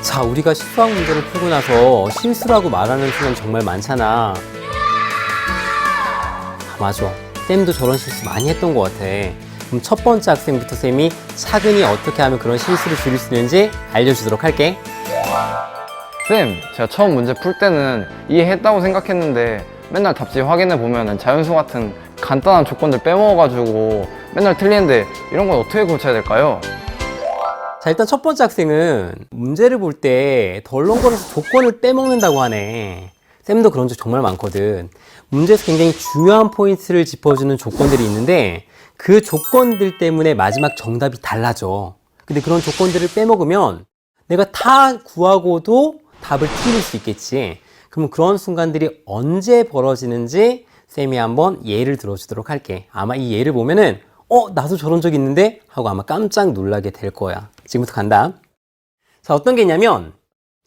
자, 우리가 수학 문제를 풀고 나서 실수라고 말하는 순간 정말 많잖아. 맞아. 쌤도 저런 실수 많이 했던 것 같아. 그럼 첫 번째 학생부터 쌤이 차근히 어떻게 하면 그런 실수를 줄일 수 있는지 알려주도록 할게. 쌤, 제가 처음 문제 풀 때는 이해했다고 생각했는데 맨날 답지 확인해 보면은 자연수 같은 간단한 조건들 빼먹어가지고 맨날 틀리는데 이런 건 어떻게 고쳐야 될까요? 자, 일단 첫 번째 학생은 문제를 볼 때 덜렁거려서 조건을 빼먹는다고 하네. 쌤도 그런 적 정말 많거든. 문제에서 굉장히 중요한 포인트를 짚어주는 조건들이 있는데 그 조건들 때문에 마지막 정답이 달라져. 근데 그런 조건들을 빼먹으면 내가 다 구하고도 답을 틀릴 수 있겠지. 그럼 그런 순간들이 언제 벌어지는지 쌤이 한번 예를 들어주도록 할게. 아마 이 예를 보면은 나도 저런 적 있는데? 하고 아마 깜짝 놀라게 될 거야. 지금부터 간다. 자, 어떤 게 있냐면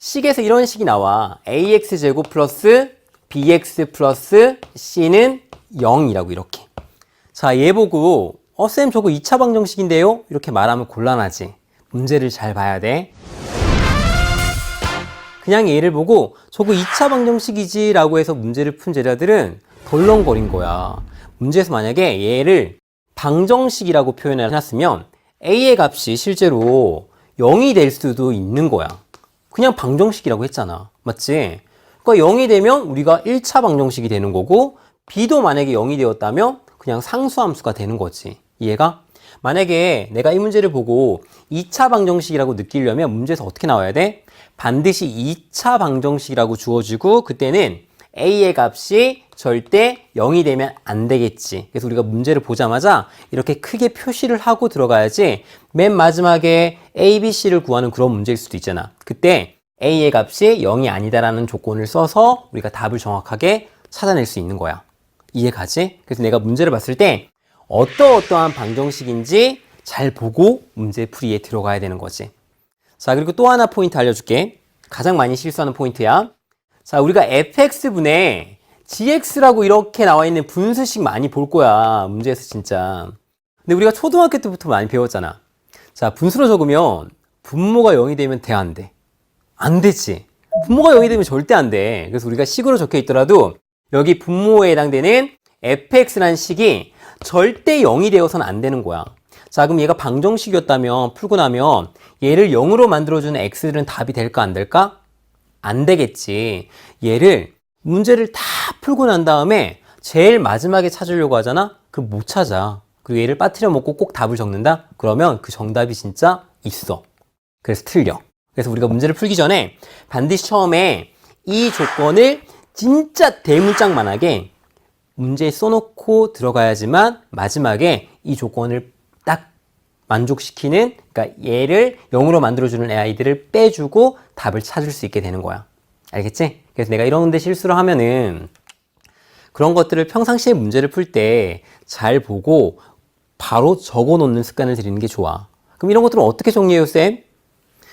식에서 이런 식이 나와. ax제곱 플러스 bx 플러스 c는 0이라고 이렇게. 자, 얘 보고 쌤 저거 2차 방정식인데요? 이렇게 말하면 곤란하지. 문제를 잘 봐야 돼. 그냥 얘를 보고 저거 2차 방정식이지 라고 해서 문제를 푼 제자들은 덜렁거린 거야. 문제에서 만약에 얘를 방정식이라고 표현을 해놨으면 a의 값이 실제로 0이 될 수도 있는 거야. 그냥 방정식이라고 했잖아. 맞지? 그러니까 0이 되면 우리가 1차 방정식이 되는 거고 b도 만약에 0이 되었다면 그냥 상수함수가 되는 거지. 이해가? 만약에 내가 이 문제를 보고 2차 방정식이라고 느끼려면 문제에서 어떻게 나와야 돼? 반드시 2차 방정식이라고 주어지고 그때는 a의 값이 절대 0이 되면 안 되겠지. 그래서 우리가 문제를 보자마자 이렇게 크게 표시를 하고 들어가야지 맨 마지막에 a, b, c를 구하는 그런 문제일 수도 있잖아. 그때 a의 값이 0이 아니다라는 조건을 써서 우리가 답을 정확하게 찾아낼 수 있는 거야. 이해가지? 그래서 내가 문제를 봤을 때 어떠한 방정식인지 잘 보고 문제풀이에 들어가야 되는 거지. 자, 그리고 또 하나 포인트 알려줄게. 가장 많이 실수하는 포인트야. 자, 우리가 fx분의 gx라고 이렇게 나와 있는 분수식 많이 볼 거야. 문제에서 진짜. 근데 우리가 초등학교 때부터 많이 배웠잖아. 자, 분수로 적으면 분모가 0이 되면 돼, 안 돼? 안 되지. 분모가 0이 되면 절대 안 돼. 그래서 우리가 식으로 적혀 있더라도 여기 분모에 해당되는 fx라는 식이 절대 0이 되어서는 안 되는 거야. 자, 그럼 얘가 방정식이었다면 풀고 나면 얘를 0으로 만들어주는 x들은 답이 될까 안 될까? 안 되겠지. 얘를 문제를 다 풀고 난 다음에 제일 마지막에 찾으려고 하잖아? 그럼 못 찾아. 그리고 얘를 빠뜨려 먹고 꼭 답을 적는다? 그러면 그 정답이 진짜 있어. 그래서 틀려. 그래서 우리가 문제를 풀기 전에 반드시 처음에 이 조건을 진짜 대문짝만하게 문제에 써놓고 들어가야지만 마지막에 이 조건을 딱 만족시키는, 그러니까 얘를 0으로 만들어주는 아이들을 빼주고 답을 찾을 수 있게 되는 거야. 알겠지? 그래서 내가 이런 데 실수를 하면은 그런 것들을 평상시에 문제를 풀 때 잘 보고 바로 적어 놓는 습관을 들이는 게 좋아. 그럼 이런 것들은 어떻게 정리해요, 쌤?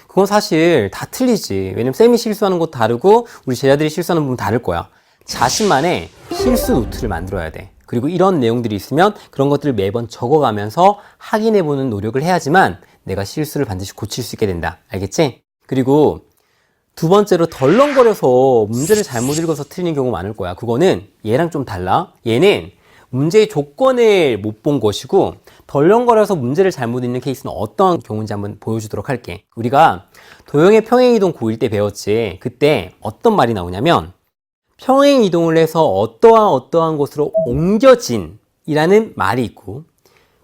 그건 사실 다 틀리지. 왜냐면 쌤이 실수하는 것도 다르고 우리 제자들이 실수하는 부분 다를 거야. 자신만의 실수 노트를 만들어야 돼. 그리고 이런 내용들이 있으면 그런 것들을 매번 적어가면서 확인해보는 노력을 해야지만 내가 실수를 반드시 고칠 수 있게 된다. 알겠지? 그리고 두 번째로 덜렁거려서 문제를 잘못 읽어서 틀리는 경우가 많을 거야. 그거는 얘랑 좀 달라. 얘는 문제의 조건을 못 본 것이고 덜렁거려서 문제를 잘못 읽는 케이스는 어떤 경우인지 한번 보여주도록 할게. 우리가 도형의 평행이동 고1 때 배웠지. 그때 어떤 말이 나오냐면 평행이동을 해서 어떠한 곳으로 옮겨진 이라는 말이 있고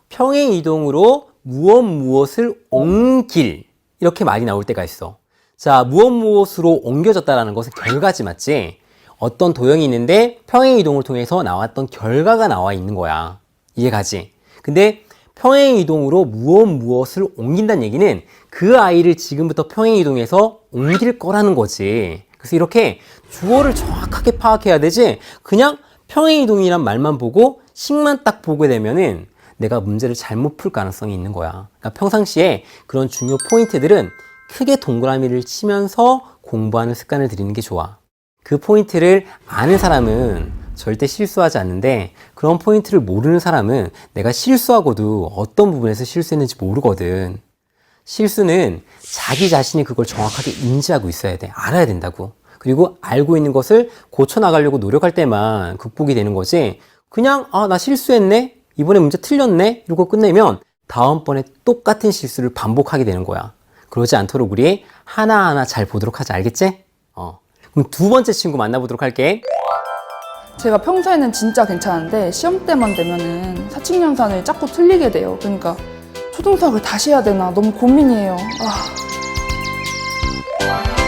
평행이동으로 무엇을 옮길 이렇게 말이 나올 때가 있어. 자, 무엇으로 옮겨졌다라는 것은 결과지, 맞지? 어떤 도형이 있는데 평행이동을 통해서 나왔던 결과가 나와 있는 거야. 이해가지? 근데 평행이동으로 무엇을 옮긴다는 얘기는 그 아이를 지금부터 평행이동해서 옮길 거라는 거지. 그래서 이렇게 주어를 정확하게 파악해야 되지 그냥 평행이동이란 말만 보고 식만 딱 보게 되면은 내가 문제를 잘못 풀 가능성이 있는 거야. 그러니까 평상시에 그런 중요 포인트들은 크게 동그라미를 치면서 공부하는 습관을 들이는 게 좋아. 그 포인트를 아는 사람은 절대 실수하지 않는데 그런 포인트를 모르는 사람은 내가 실수하고도 어떤 부분에서 실수했는지 모르거든. 실수는 자기 자신이 그걸 정확하게 인지하고 있어야 돼. 알아야 된다고. 그리고 알고 있는 것을 고쳐나가려고 노력할 때만 극복이 되는 거지. 그냥 나 실수했네? 이번에 문제 틀렸네? 이러고 끝내면 다음번에 똑같은 실수를 반복하게 되는 거야. 그러지 않도록 우리 하나하나 잘 보도록 하자. 알겠지? 그럼 두 번째 친구 만나보도록 할게. 제가 평소에는 진짜 괜찮은데 시험 때만 되면은 사칙연산을 자꾸 틀리게 돼요. 그러니까 초등수학을 다시 해야 되나 너무 고민이에요.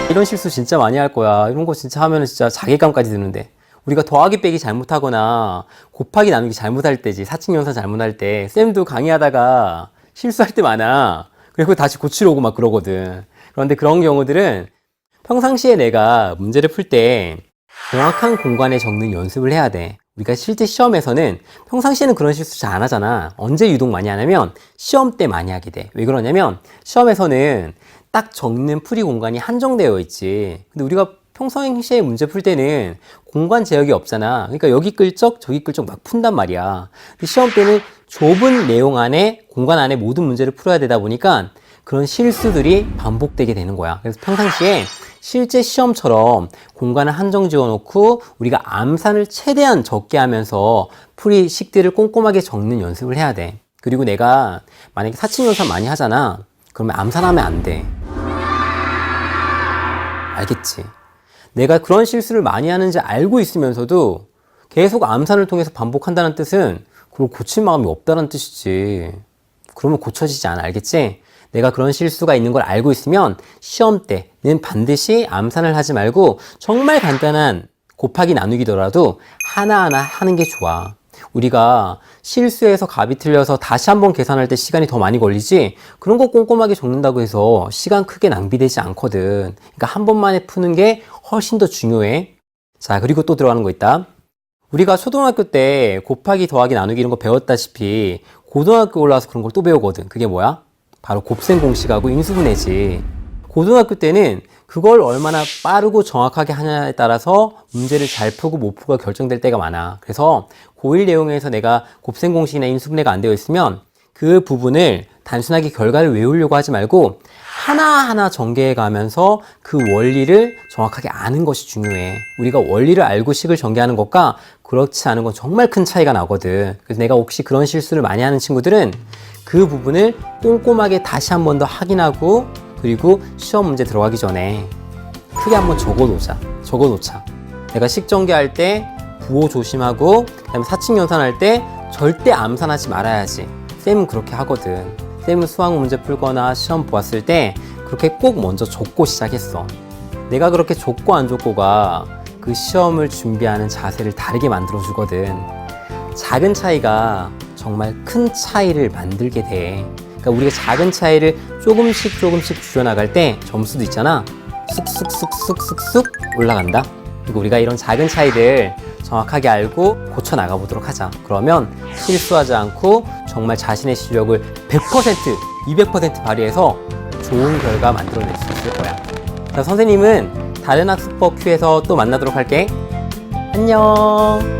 이런 실수 진짜 많이 할 거야. 이런 거 진짜 하면 진짜 자괴감까지 드는데. 우리가 더하기 빼기 잘못하거나 곱하기 나누기 잘못할 때지. 사칙연산 잘못할 때. 쌤도 강의하다가 실수할 때 많아. 그리고 다시 고치러 오고 막 그러거든. 그런데 그런 경우들은 평상시에 내가 문제를 풀 때 정확한 공간에 적는 연습을 해야 돼. 우리가 실제 시험에서는 평상시에는 그런 실수 잘 안 하잖아. 언제 유독 많이 하냐면 시험 때 많이 하게 돼. 왜 그러냐면 시험에서는 딱 적는 풀이 공간이 한정되어 있지. 근데 우리가 평상시에 문제 풀 때는 공간 제약이 없잖아. 그러니까 여기 끌적 저기 끌적 막 푼단 말이야. 근데 시험 때는 좁은 내용 안에 공간 안에 모든 문제를 풀어야 되다 보니까 그런 실수들이 반복되게 되는 거야. 그래서 평상시에 실제 시험처럼 공간을 한정 지어놓고 우리가 암산을 최대한 적게 하면서 풀이 식들을 꼼꼼하게 적는 연습을 해야 돼. 그리고 내가 만약에 사칙연산 많이 하잖아. 그러면 암산하면 안 돼. 알겠지? 내가 그런 실수를 많이 하는지 알고 있으면서도 계속 암산을 통해서 반복한다는 뜻은 그걸 고칠 마음이 없다는 뜻이지. 그러면 고쳐지지 않아. 알겠지? 내가 그런 실수가 있는 걸 알고 있으면 시험 때는 반드시 암산을 하지 말고 정말 간단한 곱하기 나누기더라도 하나하나 하는 게 좋아. 우리가 실수해서 값이 틀려서 다시 한번 계산할 때 시간이 더 많이 걸리지 그런 거 꼼꼼하게 적는다고 해서 시간 크게 낭비되지 않거든. 그러니까 한 번만에 푸는 게 훨씬 더 중요해. 자, 그리고 또 들어가는 거 있다. 우리가 초등학교 때 곱하기 더하기 나누기 이런 거 배웠다시피 고등학교 올라와서 그런 걸 또 배우거든. 그게 뭐야? 바로 곱셈 공식하고 인수분해지. 고등학교 때는 그걸 얼마나 빠르고 정확하게 하냐에 따라서 문제를 잘 풀고 못 풀고가 결정될 때가 많아. 그래서 고1 내용에서 내가 곱셈 공식이나 인수분해가 안 되어 있으면 그 부분을 단순하게 결과를 외우려고 하지 말고 하나하나 전개해 가면서 그 원리를 정확하게 아는 것이 중요해. 우리가 원리를 알고 식을 전개하는 것과 그렇지 않은 건 정말 큰 차이가 나거든. 그래서 내가 혹시 그런 실수를 많이 하는 친구들은 그 부분을 꼼꼼하게 다시 한 번 더 확인하고 그리고 시험 문제 들어가기 전에 크게 한번 적어놓자. 내가 식전개할 때 부호 조심하고 그다음에 사칙연산할 때 절대 암산하지 말아야지. 쌤은 그렇게 하거든. 쌤은 수학 문제 풀거나 시험 보았을 때 그렇게 꼭 먼저 적고 시작했어. 내가 그렇게 적고 안 적고가 그 시험을 준비하는 자세를 다르게 만들어주거든. 작은 차이가 정말 큰 차이를 만들게 돼. 그러니까 우리가 작은 차이를 조금씩 줄여나갈 때 점수도 있잖아. 쑥쑥 올라간다. 그리고 우리가 이런 작은 차이들 정확하게 알고 고쳐 나가보도록 하자. 그러면 실수하지 않고 정말 자신의 실력을 100%, 200% 발휘해서 좋은 결과 만들어낼 수 있을 거야. 자, 선생님은 다른 학습법 큐에서 또 만나도록 할게. 안녕.